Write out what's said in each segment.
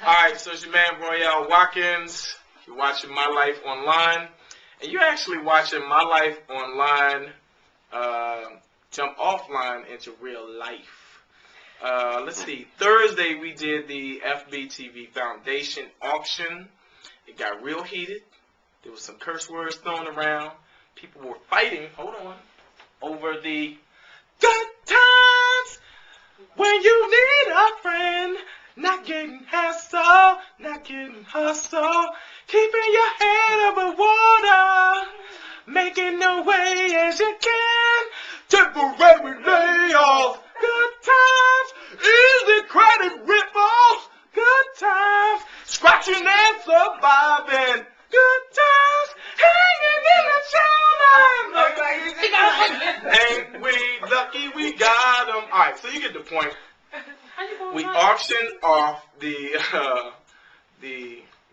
Alright, so it's your man Royale Watkins. You're watching My Life Online. And you're actually watching My Life Online jump offline into real life. Let's see. Thursday we did the FBTV Foundation auction. It got real heated. There was some curse words thrown around. People were fighting, hold on, over the good times when you need a friend. Not getting hassle, not getting hustle, keeping your head over water, making no way as you can, temporary layoff, good times, easy credit ripples, good times, scratching and surviving, good times, hanging in the shoulder. Ain't we lucky we got them? Alright, so you get the point. We auctioned off the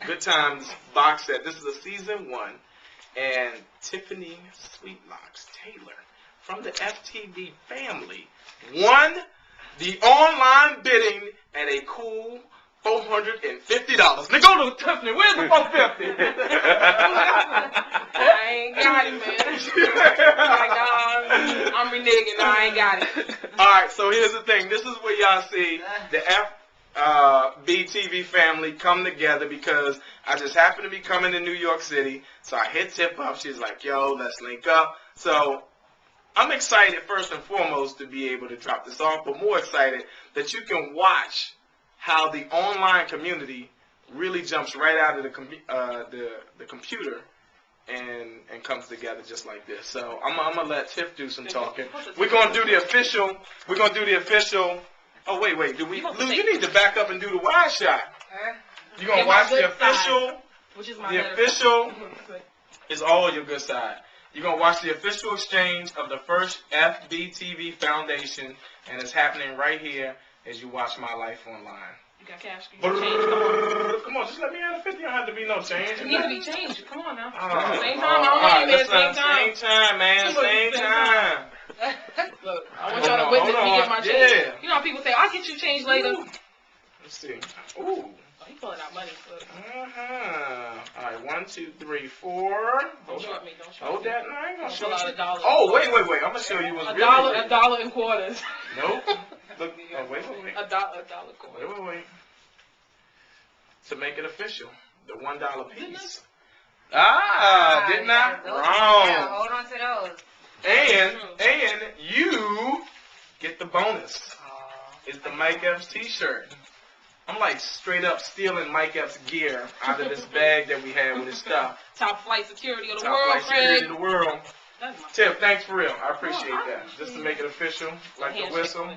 Good Times box set. This is a season 1, and Tiffany Sweetlocks Taylor from the FTV family won the online bidding at a cool $450. Now go to Tiffany. Where's the $450? I ain't got it, man. I'm reneging. No, I ain't got it. Alright, so here's the thing. This is where y'all see the FBTV family come together because I just happened to be coming to New York City. So I hit Tip up. She's like, yo, let's link up. So I'm excited first and foremost to be able to drop this off, but more excited that you can watch how the online community really jumps right out of the computer and comes together just like this. So I'm gonna let Tiff do some talking. We're gonna do the official. Oh wait. Do we? Lou, you need to back up and do the wide shot. You're gonna watch the official. Which is my the official is all your good side. You're gonna watch the official exchange of the first FBTV Foundation, and it's happening right here as you watch My Life Online. You got cash? You got change? Come on, just let me have the 50. Don't have to be no change. It needs to be changed. Come on now. Same time. I don't know you, man. Same time, man. Same time. Look, I want y'all to witness me get my change. Yeah. You know how people say, I'll get you change later. Let's see. Ooh. Oh, he pulling out money. All right, 1, 2, 3, 4. Don't short me. Don't short me. Hold that. No, I ain't gonna show pull out you. a dollar. Oh, wait. I'm gonna show you what's really a dollar and quarters. Nope. Look. Oh, wait. A dollar quarter. Wait. To make it official, the $1 piece. Didn't I? Wrong. Yeah, hold on to those. And you get the bonus. It's the Mike Epps t-shirt. I'm like straight up stealing Mike Epps gear out of this bag that we had with his stuff. Top flight security of the Top world, flight security of the world. That's my Tiff, thanks for real. I appreciate that. Just to make it official, like the whistle.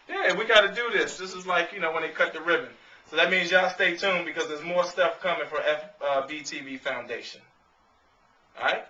Yeah, we got to do this. This is like, when they cut the ribbon. So that means y'all stay tuned because there's more stuff coming for FBTV Foundation. All right?